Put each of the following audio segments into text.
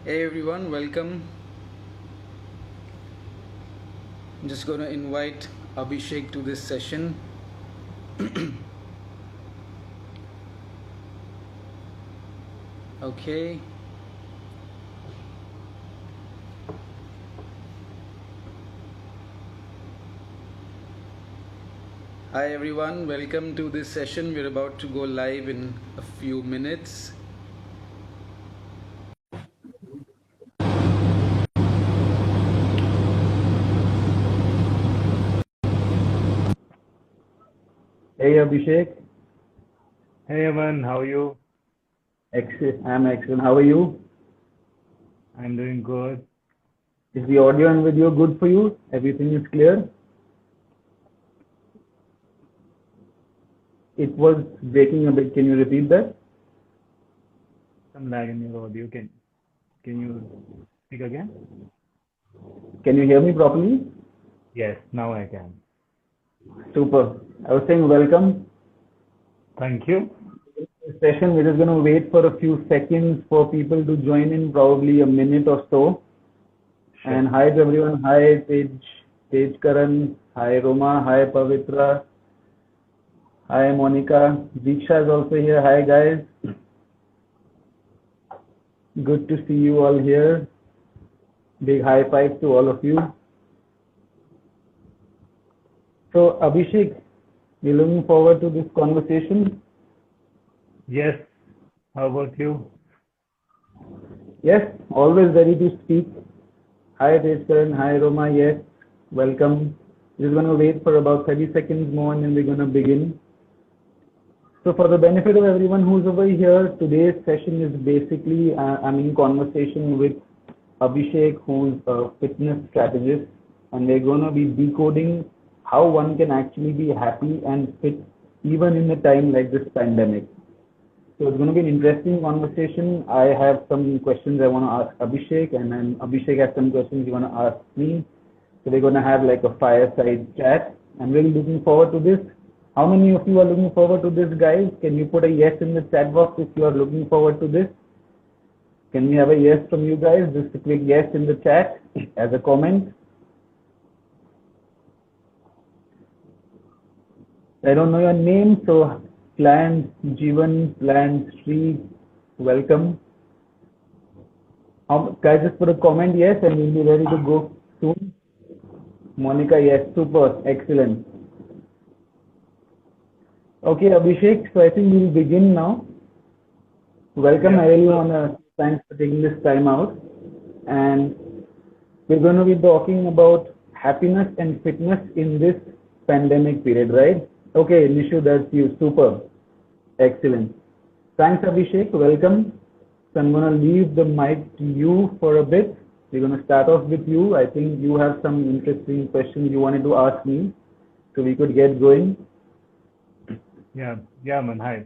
Hey everyone, welcome. I'm just going to invite Abhishek to this session. Okay. Hi everyone, welcome to this session. We're about to go live in a few minutes. Hey Abhishek, Hey Aman, how are you? I'm excellent. How are you? I'm doing good. Is the audio and video good for you? Everything is clear? It was breaking a bit. Can you repeat that? Some lag in your audio. Can you speak again? Can you hear me properly? Yes, now I can. Super. I was saying welcome Thank you. to this session. We're just going to wait for a few seconds for people to join in, probably a minute or so. Sure. And hi to everyone. Hi Tej Karan. Hi Roma. Hi Pavitra. Hi Monica. Diksha is also here. Hi guys. Good to see you all here. Big high five to all of you. So Abhishek, we're looking forward to this conversation. Yes, how about you? Yes, always ready to speak. Hi Tejkaran, hi Roma, yes, welcome. We're going to wait for about 30 seconds more and then we're going to begin. So for the benefit of everyone who's over here, today's session is basically, I'm in conversation with Abhishek, who's a fitness strategist, and we're going to be decoding how one can actually be happy and fit even in a time like this pandemic. So it's going to be an interesting conversation. I have some questions I want to ask Abhishek, and then Abhishek has some questions you want to ask me. So we're going to have like a fireside chat. I'm really looking forward to this. How many of you are looking forward to this, guys? Can you put a yes in the chat box if you are looking forward to this? Can we have a yes from you guys? Just a quick yes in the chat as a comment. I don't know your name, so Plant Jivan, Plant Sri, welcome. Guys, just put a comment yes, and we'll be ready to go soon. Monica, yes, super, excellent. Okay, Abhishek, so I think we'll begin now. Welcome, I Yeah. really want to thanks for taking this time out. And we're going to be talking about happiness and fitness in this pandemic period, right? Okay, Nishu, that's you. Super. Excellent. Thanks, Abhishek. Welcome. So I'm going to leave the mic to you for a bit. We're going to start off with you. I think you have some interesting questions you wanted to ask me, so we could get going. Yeah, Aman, hi.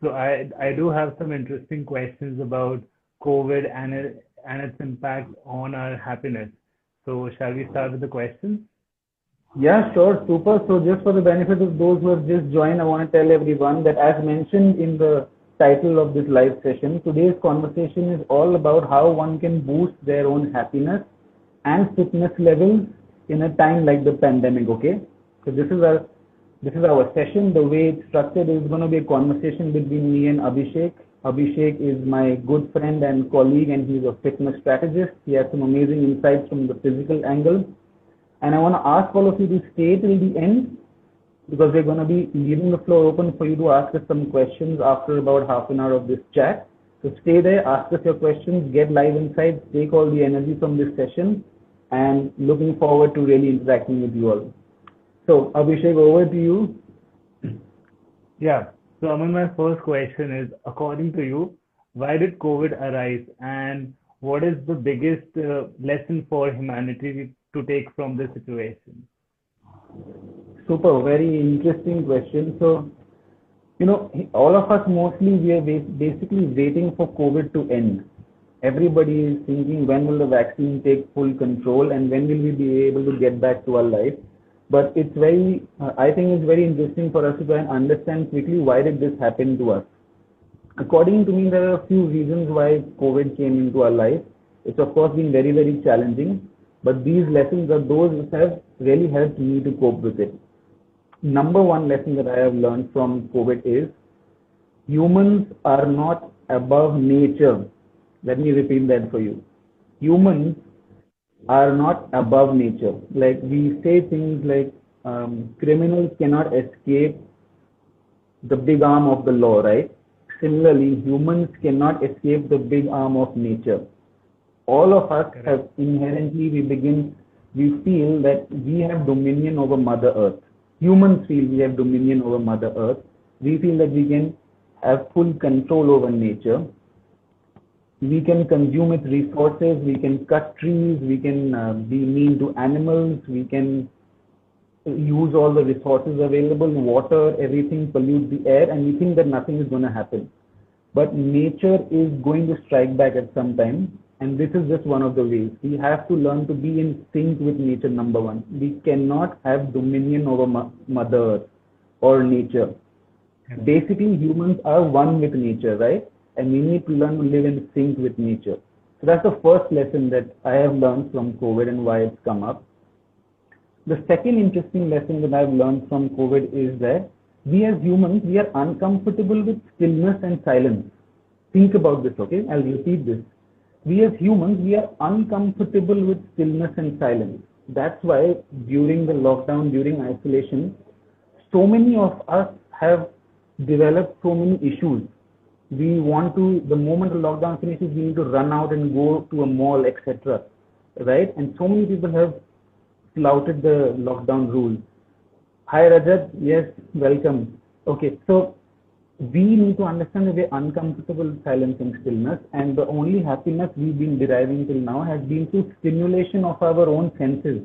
So I do have some interesting questions about COVID and its impact on our happiness. So shall we start with the questions? Yeah, sure. Super. So just for the benefit of those who have just joined, I want to tell everyone that as mentioned in the title of this live session, today's conversation is all about how one can boost their own happiness and fitness levels in a time like the pandemic. Okay. So this is our session. The way it's structured is going to be a conversation between me and Abhishek. Abhishek is my good friend and colleague, and he's a fitness strategist. He has some amazing insights from the physical angle. And I want to ask all of you to stay till the end because we're going to be leaving the floor open for you to ask us some questions after about half an hour of this chat. So stay there, ask us your questions, get live insights, take all the energy from this session, and looking forward to really interacting with you all. So, Abhishek, over to you. Yeah. So Aman, my first question is, according to you, why did COVID arise, and what is the biggest lesson for humanity to take from this situation? Super, very interesting question. So, all of us mostly we are basically waiting for COVID to end. Everybody is thinking when will the vaccine take full control and when will we be able to get back to our life. But I think it's very interesting for us to try and understand quickly why did this happen to us. According to me, there are a few reasons why COVID came into our life. It's of course been very, very challenging, but these lessons are those which have really helped me to cope with it. Number one lesson that I have learned from COVID is humans are not above nature. Let me repeat that for you. Humans are not above nature. Like we say things like criminals cannot escape the big arm of the law, right? Similarly, humans cannot escape the big arm of nature. All of us have inherently, we feel that we have dominion over Mother Earth. Humans feel we have dominion over Mother Earth. We feel that we can have full control over nature. We can consume its resources, we can cut trees, we can be mean to animals, we can use all the resources available, water, everything, pollute the air, and we think that nothing is going to happen. But nature is going to strike back at some time, and this is just one of the ways. We have to learn to be in sync with nature, number one. We cannot have dominion over Mother Earth or nature. Basically, humans are one with nature, right? And we need to learn to live in sync with nature. So that's the first lesson that I have learned from COVID and why it's come up. The second interesting lesson that I've learned from COVID is that we as humans, we are uncomfortable with stillness and silence. Think about this, okay? I'll repeat this. We as humans, we are uncomfortable with stillness and silence. That's why during the lockdown, during isolation, so many of us have developed so many issues. We want to, the moment the lockdown finishes, we need to run out and go to a mall, etc. Right? And so many people have flouted the lockdown rules. Hi Rajat, yes, welcome. Okay, so we need to understand that we're uncomfortable with silence and stillness, and the only happiness we've been deriving till now has been through stimulation of our own senses.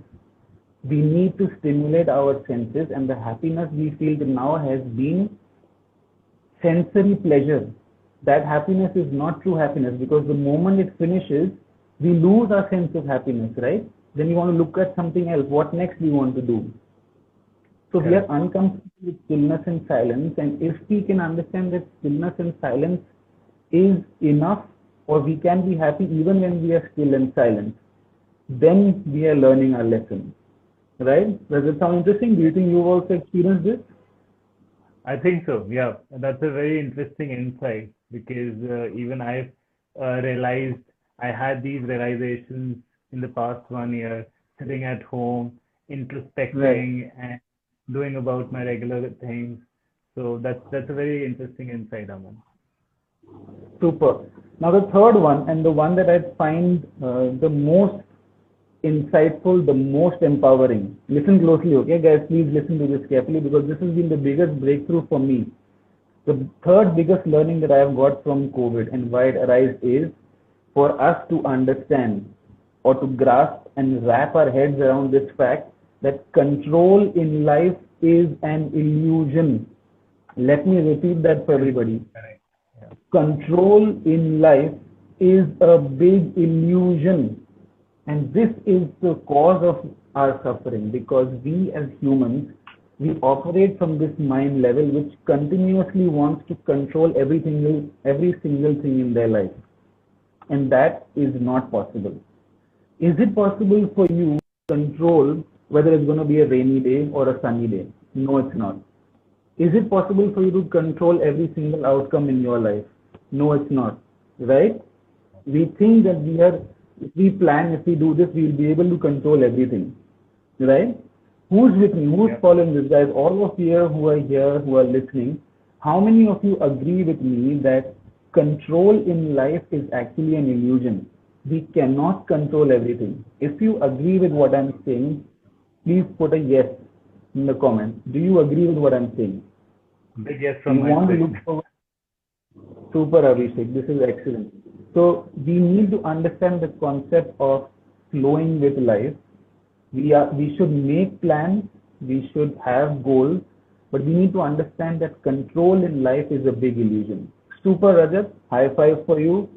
We need to stimulate our senses, and the happiness we feel till now has been sensory pleasure. That happiness is not true happiness, because the moment it finishes, we lose our sense of happiness, right? Then you want to look at something else. What next do you want to do? So we are uncomfortable with stillness and silence, and if we can understand that stillness and silence is enough, or we can be happy even when we are still and silent, then we are learning our lesson, right? Does it sound interesting? Do you think you've also experienced this? I think so. Yeah, that's a very interesting insight, because even I've realized I had these realizations in the past 1 year, sitting at home, introspecting and doing about my regular things. So that's a very interesting insight, Aman. Super. Now the third one, and the one that I find the most insightful, the most empowering. Listen closely, okay guys, please listen to this carefully, because this has been the biggest breakthrough for me. The third biggest learning that I have got from COVID and why it arises is for us to understand or to grasp and wrap our heads around this fact that control in life is an illusion. Let me repeat that for everybody. Control in life is a big illusion. And this is the cause of our suffering, because we as humans, we operate from this mind level which continuously wants to control every single thing in their life. And that is not possible. Is it possible for you to control whether it's going to be a rainy day or a sunny day? No, it's not. Is it possible for you to control every single outcome in your life? No, it's not. Right? We think that if we plan, if we do this, we'll be able to control everything. Right? Who's with me? Who's following this, guys? All of you who are here, who are listening, how many of you agree with me that control in life is actually an illusion? We cannot control everything. If you agree with what I'm saying, please put a yes in the comments. Do you agree with what I'm saying? Big yes from my side. Super, Abhishek. This is excellent. So we need to understand the concept of flowing with life. We should make plans, we should have goals, but we need to understand that control in life is a big illusion. Super, Rajat. High five for you.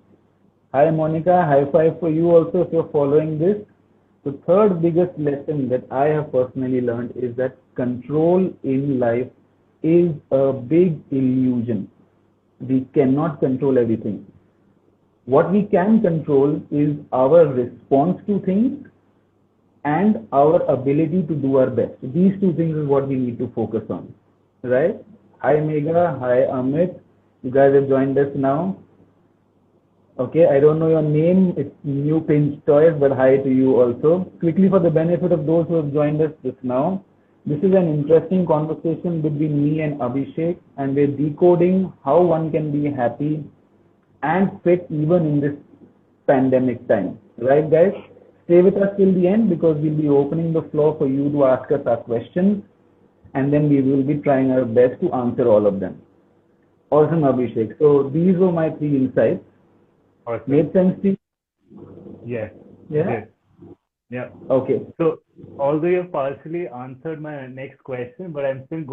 Hi, Monica. High five for you also if you're following this. The third biggest lesson that I have personally learned is that control in life is a big illusion. We cannot control everything. What we can control is our response to things and our ability to do our best. These two things is what we need to focus on, right? Hi Megha, hi Amit. You guys have joined us now. Okay, I don't know your name. It's New Pinch Toys, but hi to you also. Quickly, for the benefit of those who have joined us just now, this is an interesting conversation between me and Abhishek, and we're decoding how one can be happy and fit even in this pandemic time. Right, guys? Stay with us till the end because we'll be opening the floor for you to ask us our questions, and then we will be trying our best to answer all of them. Awesome, Abhishek. So these were my three insights. Awesome. Made sense to you? Yes. Yeah? Yes. Yeah. Okay. So, although you've partially answered my next question, but I'm still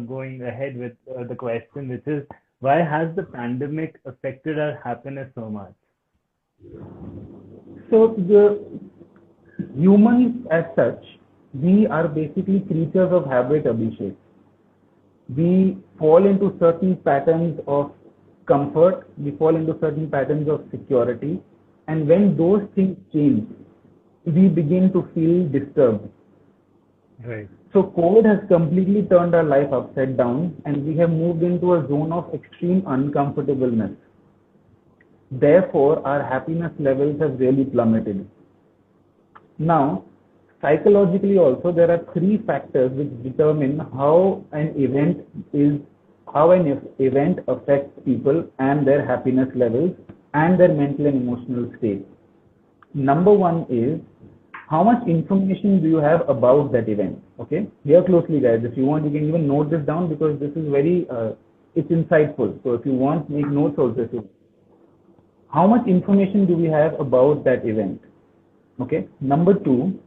going ahead with the question, which is, why has the pandemic affected our happiness so much? So the humans as such, we are basically creatures of habit, Abhishek. We fall into certain patterns of comfort, we fall into certain patterns of security, and when those things change, we begin to feel disturbed. Right. So COVID has completely turned our life upside down, and we have moved into a zone of extreme uncomfortableness. Therefore, our happiness levels have really plummeted. Now, psychologically also, there are three factors which determine how an event affects people and their happiness levels and their mental and emotional state. Number one is, how much information do you have about that event? Okay, hear closely, guys. If you want, you can even note this down because this is very, it's insightful. So if you want, make notes also. How much information do we have about that event? Okay. Number two,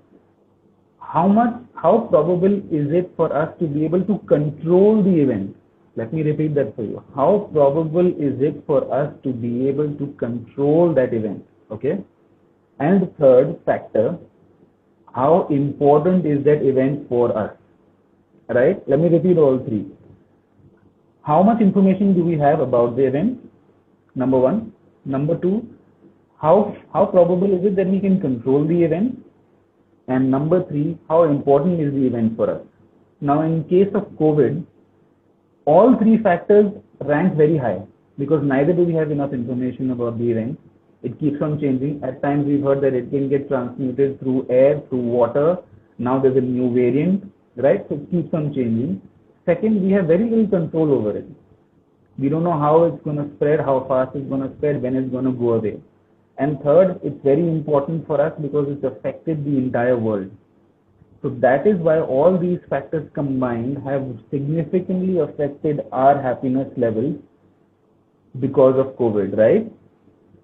how probable is it for us to be able to control the event? Let me repeat that for you. How probable is it for us to be able to control that event? Okay. And the third factor, how important is that event for us? Right? Let me repeat all three. How much information do we have about the event? Number one. Number two, how probable is it that we can control the event? And number three, how important is the event for us? Now, in case of COVID, all three factors rank very high because neither do we have enough information about the event. It keeps on changing. At times we've heard that it can get transmitted through air, through water. Now there's a new variant, right? So it keeps on changing. Second, we have very little control over it. We don't know how it's going to spread, how fast it's going to spread, when it's going to go away. And third, it's very important for us because it's affected the entire world. So that is why all these factors combined have significantly affected our happiness levels because of COVID, right?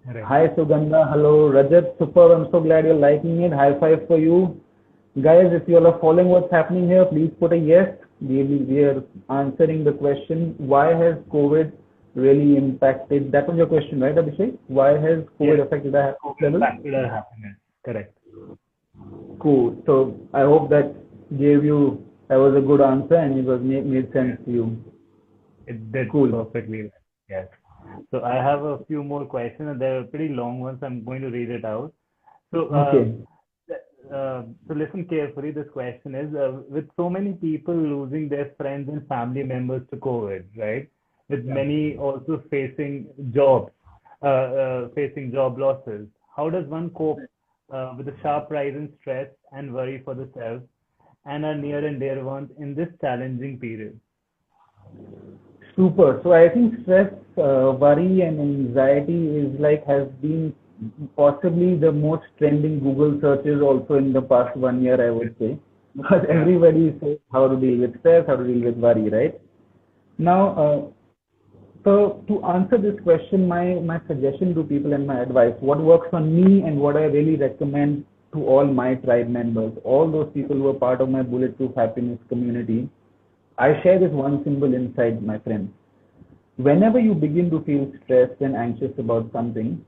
Right. Hi Sugandha, hello Rajat, super, I'm so glad you're liking it. High five for you. Guys, if you all are following what's happening here, please put a yes. We are answering the question, why has COVID really impacted? That was your question, right, Abhishek? Why has COVID affected our happiness levels? Affected our happiness. Correct. Cool. So I hope that was a good answer and it was made sense to you. It did Cool. perfectly. Yes. So I have a few more questions and they're pretty long ones. I'm going to read it out. So, Okay. so listen carefully. This question is, with so many people losing their friends and family members to COVID, right? With many also facing job losses, how does one cope with the sharp rise in stress and worry for the self and our near and dear ones in this challenging period? Super. So I think stress, worry and anxiety has been possibly the most trending Google searches also in the past 1 year, I would say, because everybody says how to deal with stress, how to deal with worry, right? Now, so to answer this question, my suggestion to people and my advice, what works on me and what I really recommend to all my tribe members, all those people who are part of my Bulletproof Happiness community, I share this one simple insight, my friends. Whenever you begin to feel stressed and anxious about something,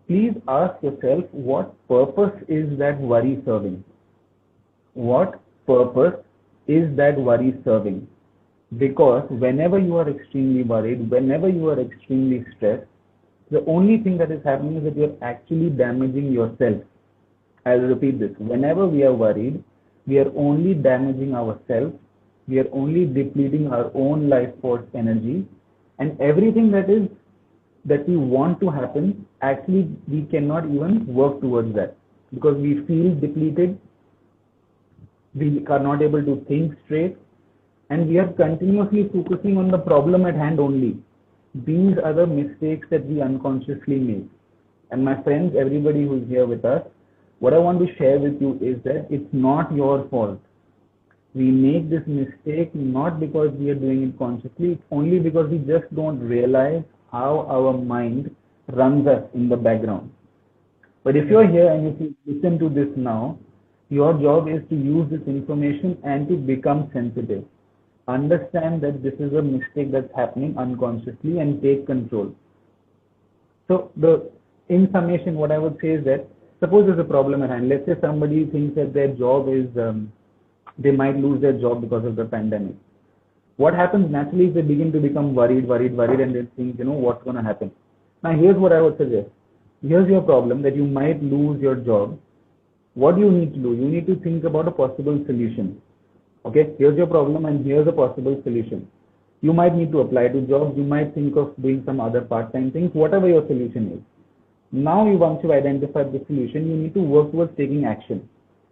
please ask yourself, what purpose is that worry serving? What purpose is that worry serving? Because whenever you are extremely worried, whenever you are extremely stressed, The only thing that is happening is that you're actually damaging yourself. I'll repeat this. Whenever we are worried, we are only damaging ourselves. We are only depleting our own life force energy, and everything that we want to happen, actually we cannot even work towards that because we feel depleted. We are not able to think straight, and we are continuously focusing on the problem at hand only. These are the mistakes that we unconsciously make. And my friends, everybody who's here with us, what I want to share with you is that it's not your fault. We make this mistake not because we are doing it consciously, it's only because we just don't realize how our mind runs us in the background. But if you're here and if you listen to this now, your job is to use this information and to become sensitive. Understand that this is a mistake that's happening unconsciously and take control. So in summation, what I would say is that suppose there's a problem at hand. Let's say somebody thinks that their job is, they might lose their job because of the pandemic. What happens naturally is they begin to become worried, and they think, what's going to happen. Now, here's what I would suggest. Here's your problem that you might lose your job. What do you need to do? You need to think about a possible solution. Okay, here's your problem and here's a possible solution. You might need to apply to jobs. You might think of doing some other part-time things, whatever your solution is. Now, once you've identified the solution, you need to work towards taking action.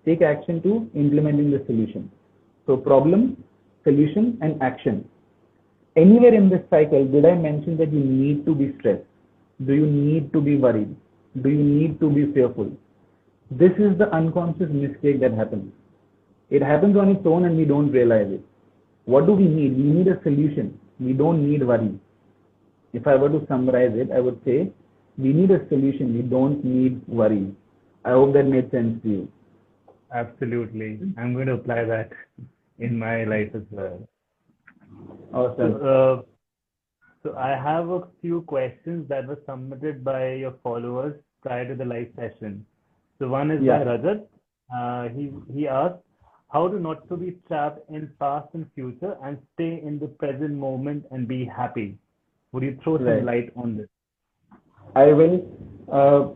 Take action to implementing the solution. So problem, solution, and action. Anywhere in this cycle, did I mention that you need to be stressed? Do you need to be worried? Do you need to be fearful? This is the unconscious mistake that happens. It happens on its own and we don't realize it. What do we need? We need a solution. We don't need worry. If I were to summarize it, I would say we need a solution. We don't need worry. I hope that made sense to you. Absolutely. I'm going to apply that in my life as well. Awesome. So I have a few questions that were submitted by your followers prior to the live session. So one is by Rajat. He asked, how to not to be trapped in past and future and stay in the present moment and be happy? Would you throw some light on this? I will.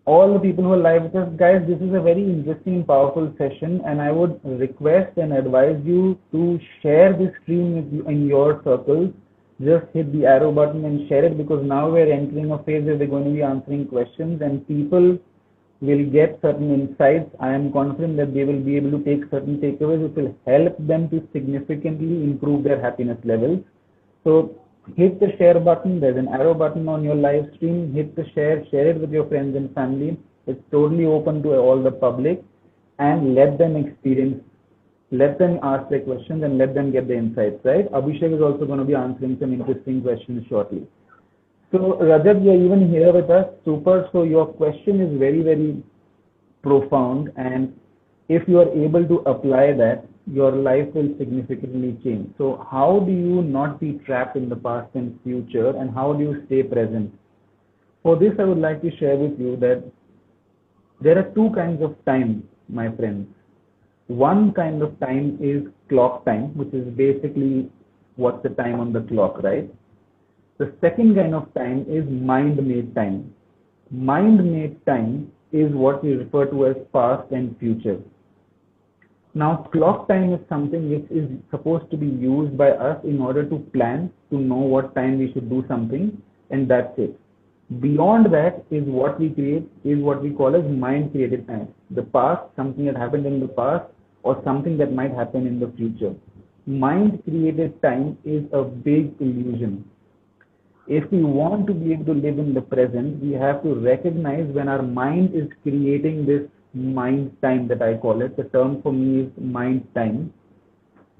All the people who are live with us, guys, this is a very interesting and powerful session, and I would request and advise you to share this stream with you in your circles. Just hit the arrow button and share it, because now we're entering a phase where we're going to be answering questions and people will get certain insights. I am confident that they will be able to take certain takeaways which will help them to significantly improve their happiness levels. So hit the share button. There's an arrow button on your live stream. Hit the share it with your friends and family. It's totally open to all the public, and let them experience, let them ask their questions and let them get the insights, right? Abhishek is also going to be answering some interesting questions shortly. So Rajat, you're even here with us. Super. So your question is very, very profound, and if you are able to apply that, your life will significantly change. So how do you not be trapped in the past and future, and how do you stay present? For this, I would like to share with you that there are two kinds of time, my friends. One kind of time is clock time, which is basically what's the time on the clock, right? The second kind of time is mind-made time. Mind-made time is what we refer to as past and future. Now, clock time is something which is supposed to be used by us in order to plan, to know what time we should do something, and that's it. Beyond that is what we create, is what we call as mind-created time. The past, something that happened in the past, or something that might happen in the future. Mind-created time is a big illusion. If we want to be able to live in the present, we have to recognize when our mind is creating this mind time, that I call it. The term for me is mind time.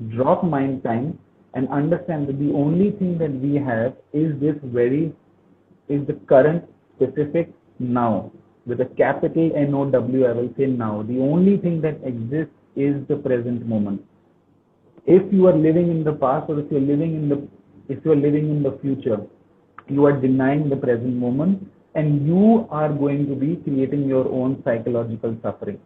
Drop mind time and understand that the only thing that we have is the current specific now. With a capital NOW, I will say now. The only thing that exists is the present moment. If you are living in the past, or if you are living in the future, you are denying the present moment, and you are going to be creating your own psychological suffering.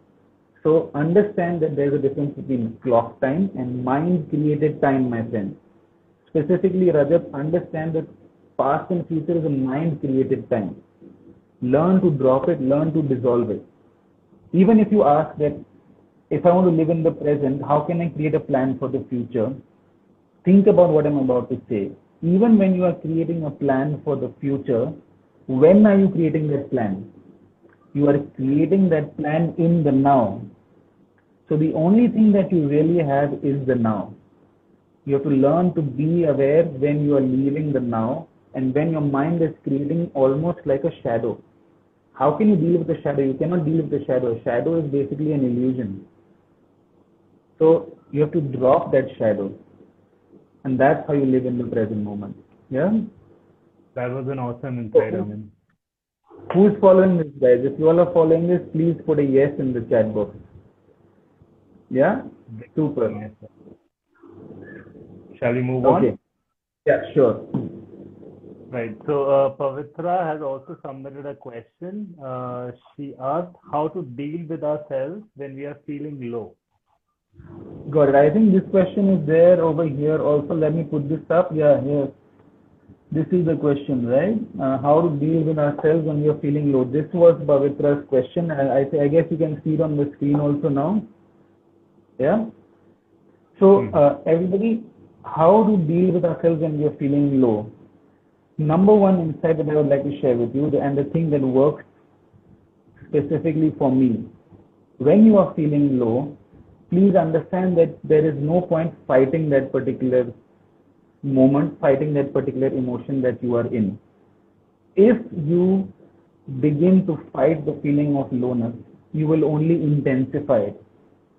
So understand that there is a difference between clock time and mind created time, my friend. Specifically, Rajat, understand that Past and future is a mind created time. Learn to drop it, learn to dissolve it. Even if you ask that, if I want to live in the present, how can I create a plan for the future? Think about what I'm about to say. Even when you are creating a plan for the future, when are you creating that plan? You are creating that plan in the now. So the only thing that you really have is the now. You have to learn to be aware when you are leaving the now and when your mind is creating almost like a shadow. How can you deal with the shadow? You cannot deal with the shadow. Shadow is basically an illusion. So you have to drop that shadow. And that's how you live in the present moment. Yeah? That was an awesome insight, Amin. Who's following this, guys? If you all are following this, please put a yes in the chat box. Yeah? Super. Yes, sir. Shall we move on? Okay. Yeah, sure. Right. So Pavitra has also submitted a question. She asked how to deal with ourselves when we are feeling low. Got it. I think this question is there over here also. Let me put this up. Yeah, here. This is the question, right? How to deal with ourselves when we are feeling low. This was Pavitra's question. I guess you can see it on the screen also now. Yeah. So everybody, how to deal with ourselves when we are feeling low. Number one insight that I would like to share with you, and the thing that works specifically for me, when you are feeling low, please understand that there is no point fighting that particular moment, fighting that particular emotion that you are in. If you begin to fight the feeling of lowness, you will only intensify it,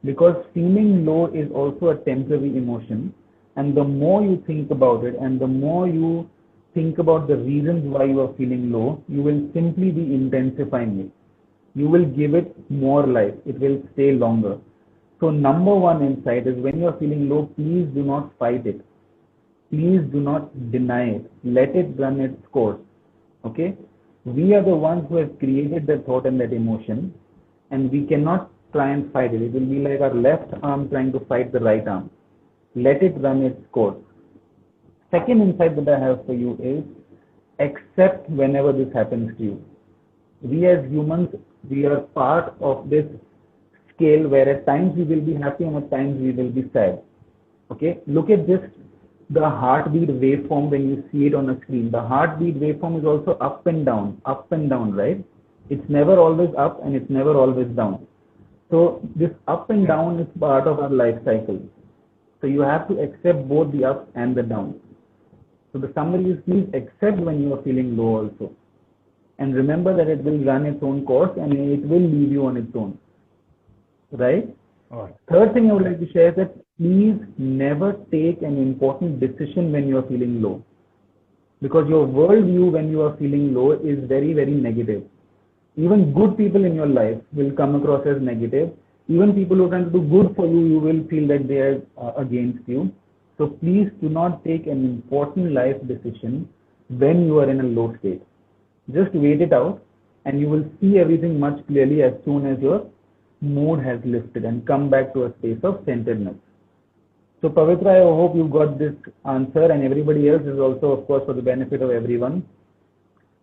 because feeling low is also a temporary emotion, and the more you think about it and the more you think about the reasons why you are feeling low, you will simply be intensifying it. You will give it more life. It will stay longer. So number one insight is, when you are feeling low, please do not fight it. Please do not deny it. Let it run its course. Okay? We are the ones who have created that thought and that emotion, and we cannot try and fight it. It will be like our left arm trying to fight the right arm. Let it run its course. Second insight that I have for you is, accept whenever this happens to you. We as humans, we are part of this scale where at times we will be happy and at times we will be sad. Okay, look at just the heartbeat waveform when you see it on a screen. The heartbeat waveform is also up and down, right? It's never always up and it's never always down. So this up and down is part of our life cycle. So you have to accept both the up and the down. So the summary is, please accept when you are feeling low also. And remember that it will run its own course and it will leave you on its own. Right? Third thing I would like to share is that please never take an important decision when you are feeling low. Because your worldview when you are feeling low is very, very negative. Even good people in your life will come across as negative. Even people who are trying to do good for you, you will feel that they are against you. So please do not take an important life decision when you are in a low state. Just wait it out and you will see everything much clearly as soon as your mood has lifted and come back to a space of centeredness. So Pavitra, I hope you got this answer, and everybody else is also, of course, for the benefit of everyone.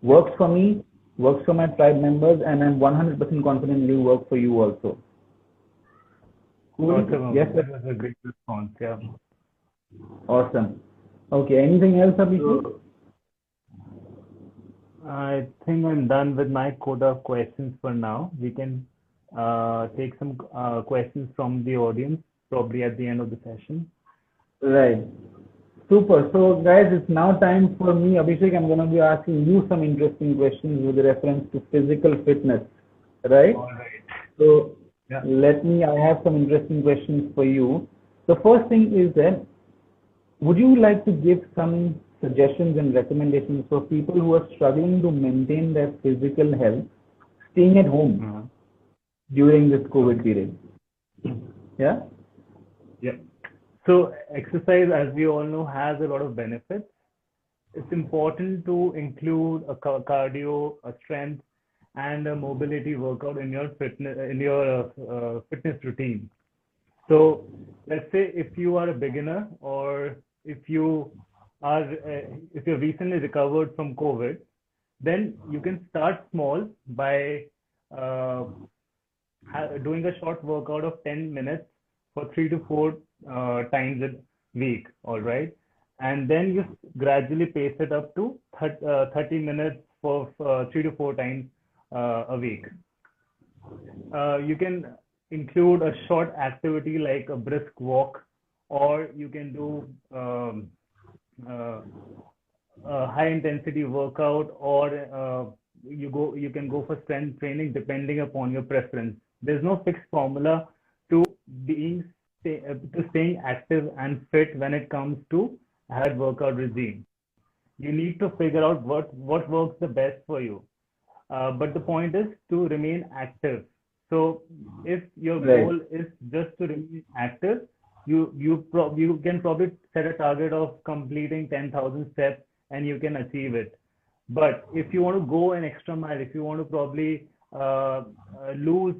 Works for me, works for my tribe members, and I'm 100% confident it will work for you also. Cool. Awesome. Yes, that was a great response. Yeah. Awesome. Okay, anything else, Abhishek? I think I'm done with my quota of questions for now. We can take some questions from the audience probably at the end of the session. Right. Super. So guys, it's now time for me, Abhishek. I'm going to be asking you some interesting questions with reference to physical fitness. Right? All right. So I have some interesting questions for you. The first thing is that, would you like to give some suggestions and recommendations for people who are struggling to maintain their physical health, staying at home during this COVID period? Yeah? Yeah. So exercise, as we all know, has a lot of benefits. It's important to include a cardio, a strength, and a mobility workout in your fitness routine. So let's say if you are a beginner, or if you if you're recently recovered from COVID, then you can start small by uh, doing a short workout of 10 minutes for 3 to 4 times a week, all right? And then you gradually pace it up to 30 minutes for 3 to 4 times a week. You can include a short activity like a brisk walk, or you can do uh, a high intensity workout, or you can go for strength training depending upon your preference. There's no fixed formula to being to staying active and fit when it comes to hard workout regime. You need to figure out what works the best for you. But the point is to remain active. So if your Right. goal is just to remain active, you can probably set a target of completing 10,000 steps and you can achieve it. But if you want to go an extra mile, if you want to probably lose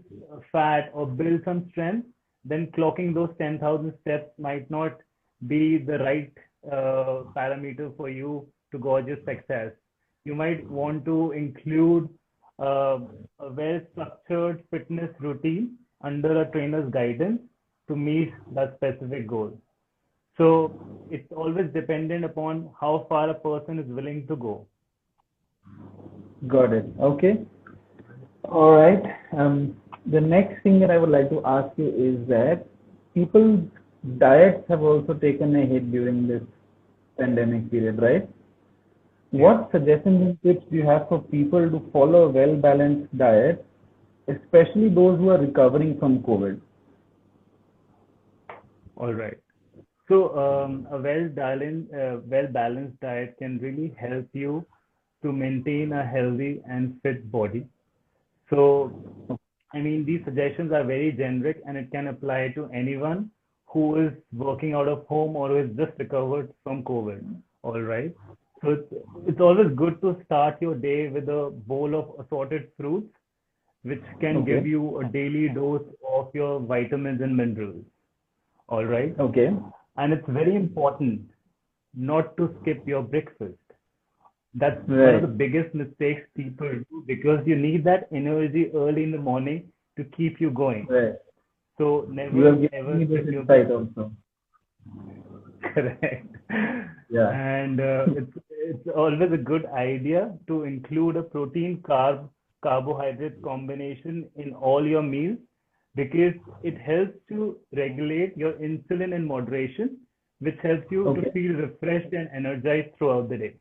fat or build some strength, then clocking those 10,000 steps might not be the right parameter for you to gauge your success. You might want to include uh, a well-structured fitness routine under a trainer's guidance to meet that specific goal. So it's always dependent upon how far a person is willing to go. Got it. Okay. All right. The next thing that I would like to ask you is that people's diets have also taken a hit during this pandemic period, right? Yeah. What suggestions and tips do you have for people to follow a well-balanced diet, especially those who are recovering from COVID? All right. So a well-balanced diet can really help you to maintain a healthy and fit body. So, I mean, these suggestions are very generic and it can apply to anyone who is working out of home or who is just recovered from COVID. All right. So it's always good to start your day with a bowl of assorted fruits, which can give Okay. you a daily dose of your vitamins and minerals. All right. Okay. And it's very important not to skip your breakfast. That's one of the Right. biggest mistakes people do because you need that energy early in the morning to keep you going. Right. So You never have given ever me this skip your insight breakfast. also. Correct. Yeah. And it's always a good idea to include a protein carbohydrate combination in all your meals because it helps to regulate your insulin in moderation, which helps you to Okay. feel refreshed and energized throughout the day.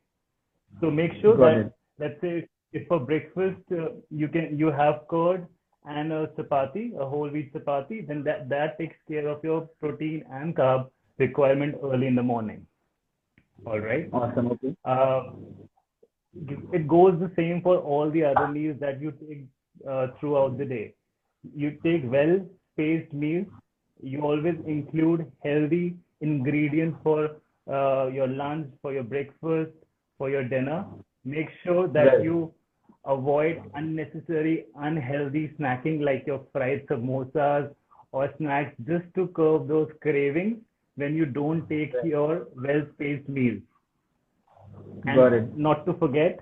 So make sure Got that, it. let's say, if for breakfast you have curd and a chapati, a whole wheat chapati, then that takes care of your protein and carb requirement early in the morning. All right. Awesome. Okay. Uh, it goes the same for all the other meals that you take throughout the day. You take well spaced meals. You always include healthy ingredients for your lunch, for your breakfast, for your dinner. Make sure that Right. you avoid unnecessary, unhealthy snacking like your fried samosas or snacks just to curb those cravings when you don't take Right. your well spaced meals. Got And it. not to forget,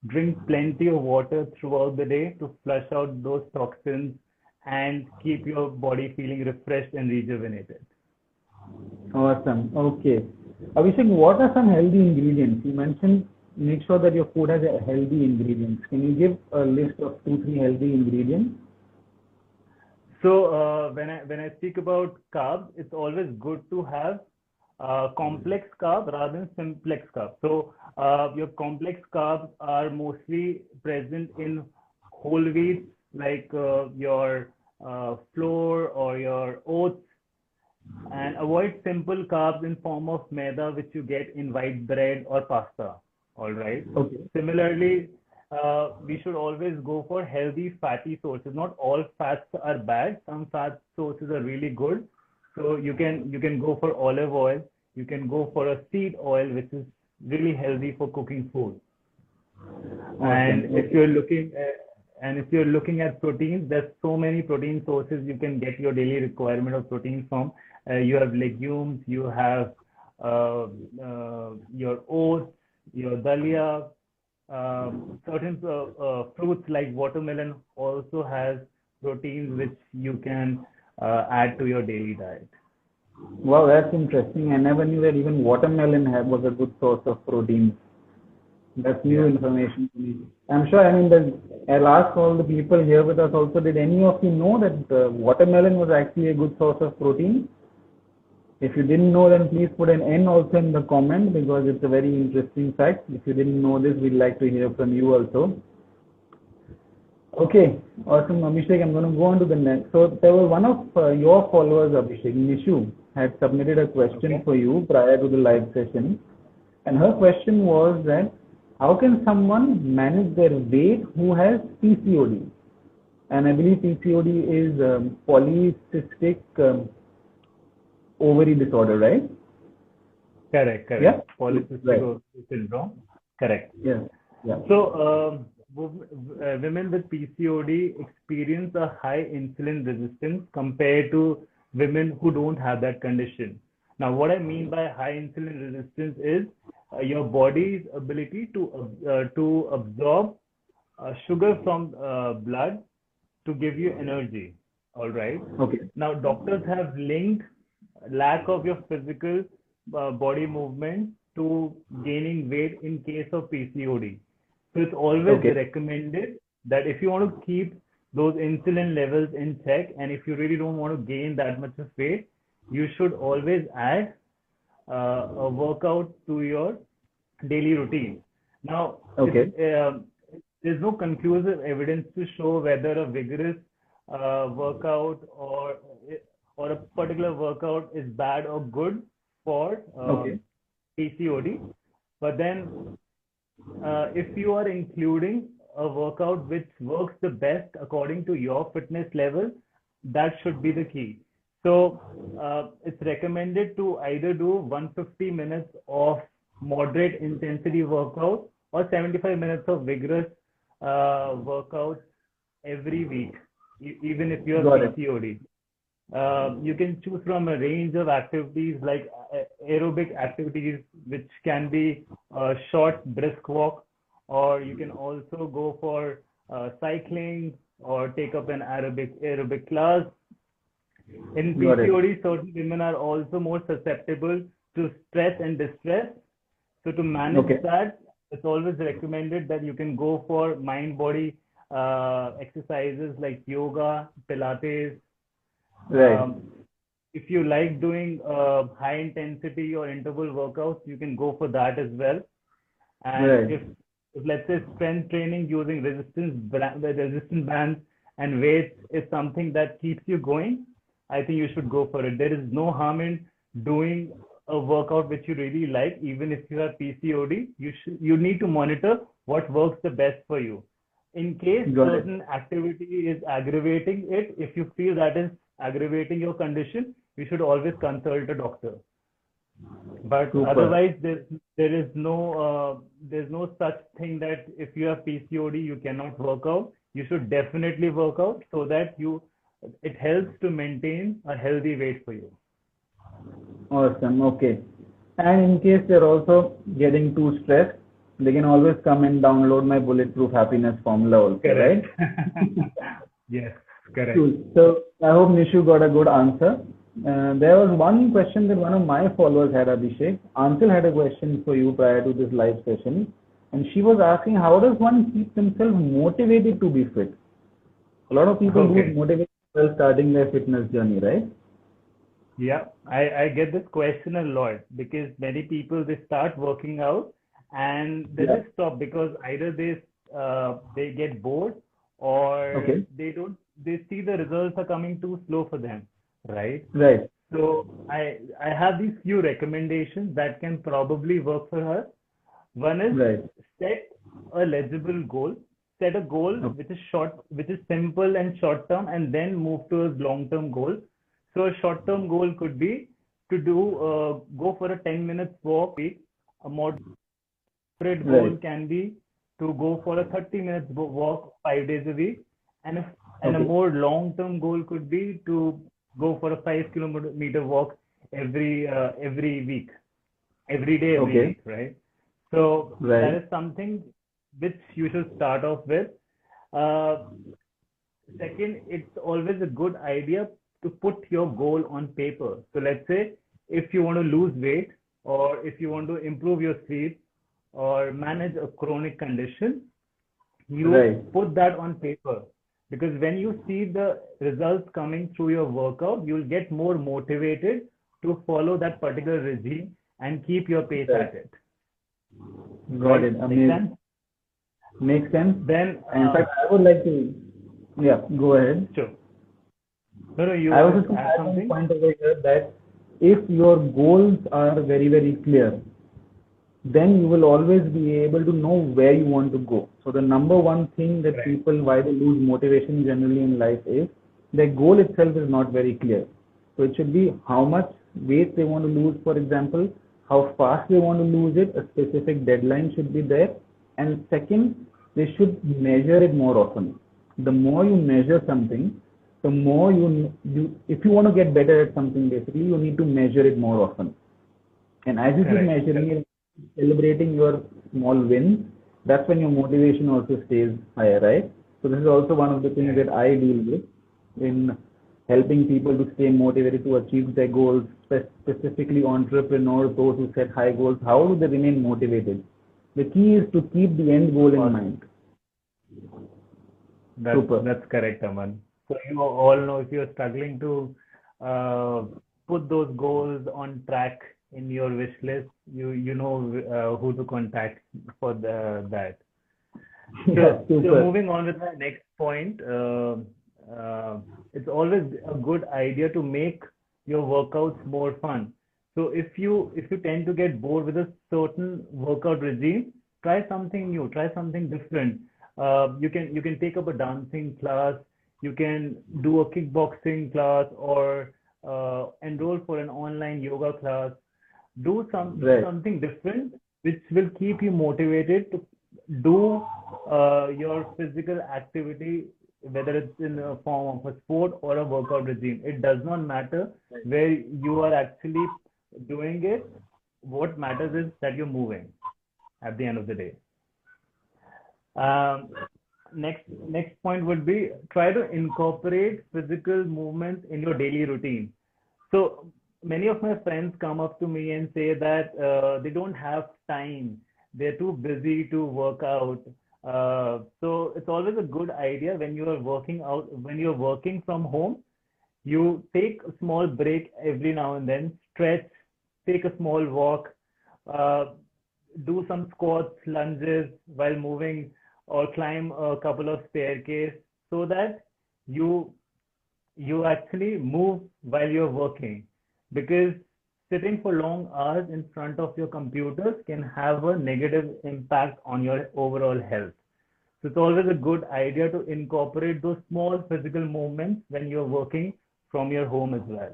drink plenty of water throughout the day to flush out those toxins and keep your body feeling refreshed and rejuvenated. Awesome. Okay. Abhishek, what are some healthy ingredients? You mentioned make sure that your food has a healthy ingredients. Can you give a list of two, three healthy ingredients? So when I speak about carbs, it's always good to have complex carb rather than simplex carb. So your complex carbs are mostly present in whole wheat, like your flour or your oats, and avoid simple carbs in form of maida, which you get in white bread or pasta. All right. Okay. Similarly, we should always go for healthy fatty sources. Not all fats are bad. Some fat sources are really good. So you can go for olive oil. You can go for a seed oil, which is really healthy for cooking food. And Awesome. if Okay. you're looking and if you're looking at proteins, there's so many protein sources you can get your daily requirement of protein from. You have legumes, you have your oats, your dalia, certain fruits like watermelon also has proteins which you can add to your daily diet. Wow, that's interesting. I never knew that even watermelon was a good source of protein. That's new Yeah. information to me. I'm sure, I mean, I'll ask all the people here with us also, did any of you know that watermelon was actually a good source of protein? If you didn't know, then please put an N also in the comment because it's a very interesting fact. If you didn't know this, we'd like to hear from you also. Okay, awesome, Abhishek. I'm going to go on to the next. So there was one of your followers, Abhishek, Nishu, had submitted a question Okay. for you prior to the live session. And her question was that how can someone manage their weight who has PCOD? And I believe PCOD is polycystic ovary disorder, right? Correct. Yeah? Correct. Polycystic Right. ovary syndrome. Correct. Yeah. Yeah. So, women with PCOD experience a high insulin resistance compared to women who don't have that condition. Now, what I mean by high insulin resistance is your body's ability to absorb sugar from blood to give you energy. All right. Okay. Now, doctors have linked lack of your physical body movement to gaining weight in case of PCOD. So it's always Okay. recommended that if you want to keep those insulin levels in check and if you really don't want to gain that much of weight, you should always add a workout to your daily routine. Now, Okay. there's no conclusive evidence to show whether a vigorous workout or a particular workout is bad or good for Okay. PCOD. But then, if you are including a workout which works the best according to your fitness level, that should be the key. So, it's recommended to either do 150 minutes of moderate intensity workout or 75 minutes of vigorous workouts every week, even if you have Got it. PCOD. You can choose from a range of activities like aerobic activities, which can be a short brisk walk, or you can also go for cycling or take up an aerobic class. In Got it. PCOD, certain women are also more susceptible to stress and distress. So to manage Okay. that, it's always recommended that you can go for mind-body exercises like yoga, Pilates. Right. If you like doing high intensity or interval workouts, you can go for that as well. And Right. if let's say strength training using resistance bands and weights is something that keeps you going, I think you should go for it. There is no harm in doing a workout which you really like, even if you have PCOD. You need to monitor what works the best for you. In case Got it. certain activity is aggravating it, if you feel that is aggravating your condition, you should always consult a doctor. But Super. otherwise, there's no such thing that if you have PCOD you cannot work out. You should definitely work out so that it helps to maintain a healthy weight for you. Awesome. Okay. And in case they're also getting too stressed, they can always come and download my Bulletproof Happiness formula also, right? Yes, correct. Cool. So I hope Nishu got a good answer. There was one question that one of my followers had, Abhishek. Anshul had a question for you prior to this live session, and she was asking, how does one keep themselves motivated to be fit? A lot of people Okay. lose motivation while starting their fitness journey, right? Yeah, I get this question a lot because many people they start working out and they Yeah. just stop because either they get bored or Okay. they see the results are coming too slow for them, right? Right. So I have these few recommendations that can probably work for her. One is Right. set a legible goal. Set a goal Okay. which is simple and short term, and then move to a long term goal. So a short term goal could be to go for a 10 minutes walk a week. A moderate goal Right. can be to go for a 30 minutes walk 5 days a week, and a Okay. more long term goal could be to go for a 5 kilometer walk every week. every day, every Okay. week, right? So that Right. is something which you should start off with. Uh, Second, it's always a good idea to put your goal on paper. So let's say if you want to lose weight or if you want to improve your sleep or manage a chronic condition, you Right. put that on paper. Because when you see the results coming through your workout, you'll get more motivated to follow that particular regime and keep your pace Right. at it. Got it. Right? Make Amazing. sense? Makes sense. Then, And in fact, I would like to, yeah, go ahead. sure. No, you I was want just to going to add add one something? point over here that if your goals are very, very clear, then you will always be able to know where you want to go. So the number one thing that Right. people, why they lose motivation generally in life is their goal itself is not very clear. So it should be how much weight they want to lose, for example, how fast they want to lose it, a specific deadline should be there. And second, they should measure it more often. The more you measure something, the more if you want to get better at something, basically, you need to measure it more often. And as you keep Correct. measuring it, celebrating your small wins, that's when your motivation also stays higher, right? So this is also one of the things Right. that I deal with in helping people to stay motivated to achieve their goals, specifically entrepreneurs, those who set high goals. How do they remain motivated? The key is to keep the end goal in Awesome. mind. That's Super. correct, Aman. So you all know if you're struggling to uh, put those goals on track in your wish list, you know who to contact for that. Yeah, So super. moving on with my next point, it's always a good idea to make your workouts more fun. So if you tend to get bored with a certain workout regime, try something new, try something different. You can take up a dancing class, you can do a kickboxing class, or enroll for an online yoga class. Do Right. something different which will keep you motivated to do your physical activity, whether it's in a form of a sport or a workout regime. It does not matter where you are actually doing it. What matters is that you're moving at the end of the day. Um, next point would be try to incorporate physical movements in your daily routine. So many of my friends come up to me and say that they don't have time. They're too busy to work out. So it's always a good idea when you are working out, when you're working from home, you take a small break every now and then, stretch, take a small walk, uh, do some squats, lunges while moving, or climb a couple of staircases so that you you actually move while you're working, because sitting for long hours in front of your computers can have a negative impact on your overall health. So it's always a good idea to incorporate those small physical movements when you're working from your home as well.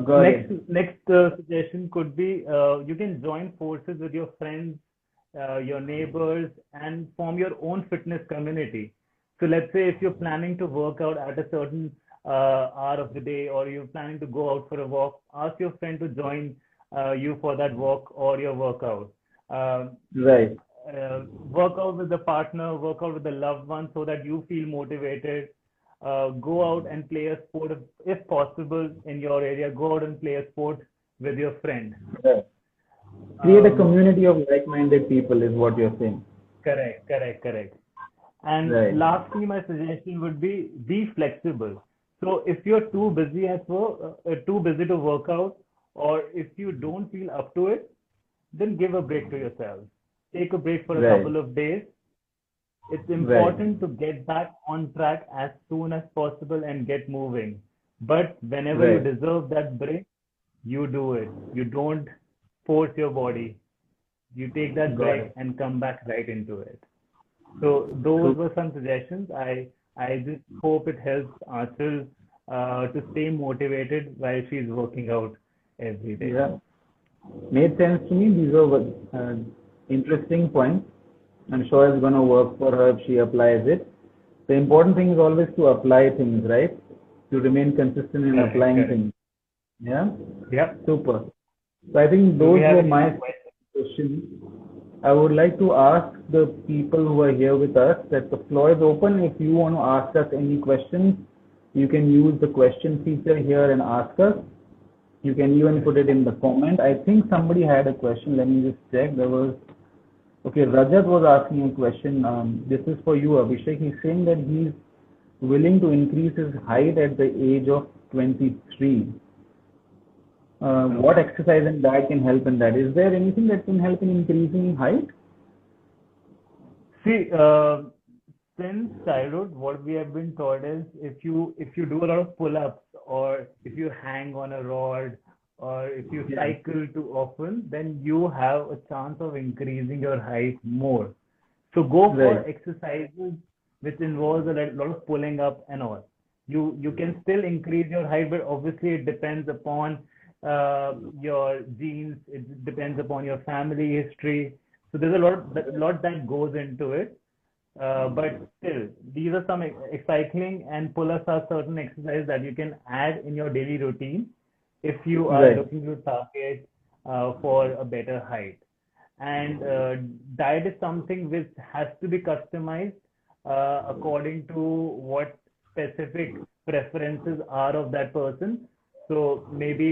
Got it. Next suggestion could be you can join forces with your friends, your neighbors, and form your own fitness community. So let's say if you're planning to work out at a certain hour of the day, or you're planning to go out for a walk, ask your friend to join you for that walk or your workout. Right. Work out with the partner, work out with the loved one so that you feel motivated. Go out and play a sport if possible in your area. Go out and play a sport with your friend. Right. Create a Um, community of like-minded people is what you're saying. correct. And Right. lastly, my suggestion would be flexible. So if you're too busy at work, too busy to work out, or if you don't feel up to it, then give a break to yourself. Take a break for a Right. couple of days. It's Right. important to get back on track as soon as possible and get moving. But whenever you Right. deserve that break, you do it. You don't force your body. You take that Got break it. and come back right into it. So those Super. were some suggestions. I just hope it helps Achal to stay motivated while she's working out every day. Yeah. Made sense to me. These were interesting points. I'm sure it's going to work for her if she applies it. The important thing is always to apply things, right? To remain consistent in applying Correct. things. Yeah. Yep. Super. So I think Do we those have were any my more questions? questions. I would like to ask the people who are here with us that the floor is open. If you want to ask us any questions, you can use the question feature here and ask us. You can even put it in the comment. I think somebody had a question. Let me just check. There was, okay, Rajat was asking a question. This is for you, Abhishek. He's saying that he's willing to increase his height at the age of 23. What exercise and diet can help in that? Is there anything that can help in increasing height? See, since childhood, what we have been taught is if you do a lot of pull-ups, or if you hang on a rod, or if you Yeah. cycle too often, then you have a chance of increasing your height more. So go for Right. exercises which involves a lot of pulling up and all. You can still increase your height, but obviously it depends upon your genes. It depends upon your family history. So there's a lot that goes into it. But still, these are some cycling and pull-ups are certain exercises that you can add in your daily routine if you are Right. looking to target for a better height. And diet is something which has to be customized according to what specific preferences are of that person. So maybe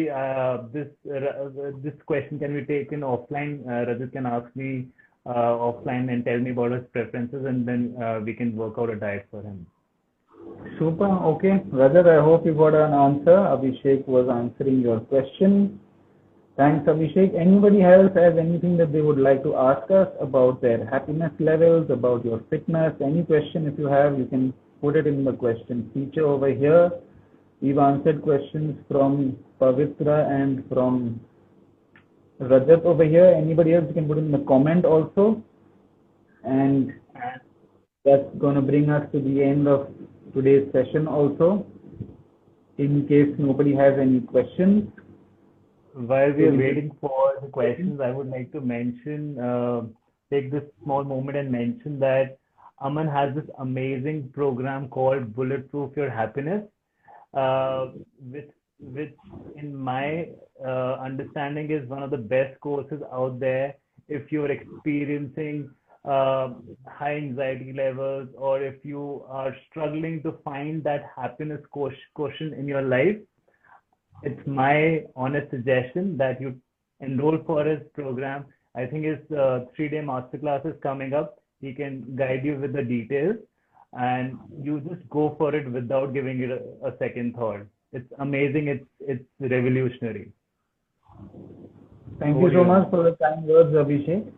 this question can be taken offline. Rajat can ask me offline and tell me about his preferences, and then we can work out a diet for him. Super. Okay. Rajat, I hope you got an answer. Abhishek was answering your question. Thanks, Abhishek. Anybody else has anything that they would like to ask us about their happiness levels, about your fitness? Any question if you have, you can put it in the question feature over here. We've answered questions from Pavitra and from Rajat over here. Anybody else, you can put in the comment also. And And that's going to bring us to the end of today's session also, in case nobody has any questions. while we So are we waiting for the questions, I would like to take this small moment and mention that Aman has this amazing program called Bulletproof Your Happiness, uh, which in my understanding is one of the best courses out there if you're experiencing high anxiety levels, or if you are struggling to find that happiness quotient in your life. It's my honest suggestion that you enroll for his program. I think his 3-day masterclass is coming up. He can guide you with the details, and you just go for it without giving it a second thought. It's amazing. It's revolutionary. Thank Over you to so you, much Aman. for the kind words, Abhishek.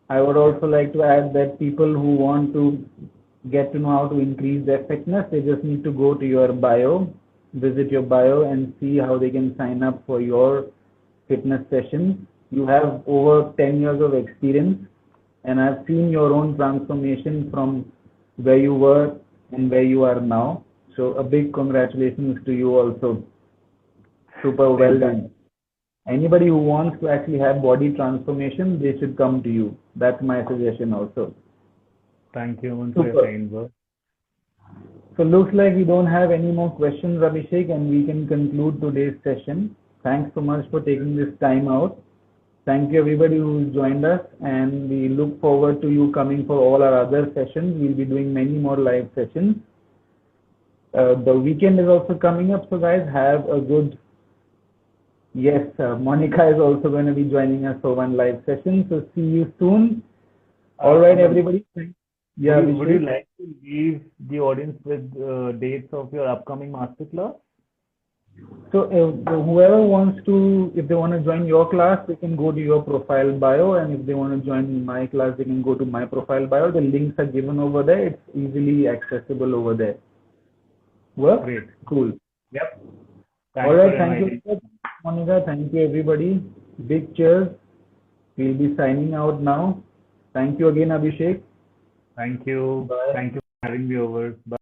I would also like to add that people who want to get to know how to increase their fitness, they just need to go to your bio, visit your bio, and see how they can sign up for your fitness sessions. You have over 10 years of experience, and I've seen your own transformation from where you were and where you are now. So a big congratulations to you also. Super well Thank you. done. Anybody who wants to actually have body transformation, they should come to you. That's my suggestion also. Thank you, Aman, for your Super. kind words. So looks like we don't have any more questions, Abhishek, and we can conclude today's session. Thanks so much for taking this time out. Thank you everybody who's joined us, and we look forward to you coming for all our other sessions. We'll be doing many more live sessions. The weekend is also coming up, so guys, have a good. Yes, Monica is also going to be joining us for one live session. So see you soon. All right, Aman, everybody. Yeah, would you Abhishek. like to leave the audience with dates of your upcoming masterclass? So whoever wants to, if they want to join your class, they can go to your profile bio, and if they want to join my class, they can go to my profile bio. The links are given over there. It's easily accessible over there. Work? Great. Cool. Yep. All Thanks right. for Thank inviting. you, Monica. Thank you, everybody. Big cheers. We'll be signing out now. Thank you again, Abhishek. Thank you. Bye. Thank you for having me over. Bye.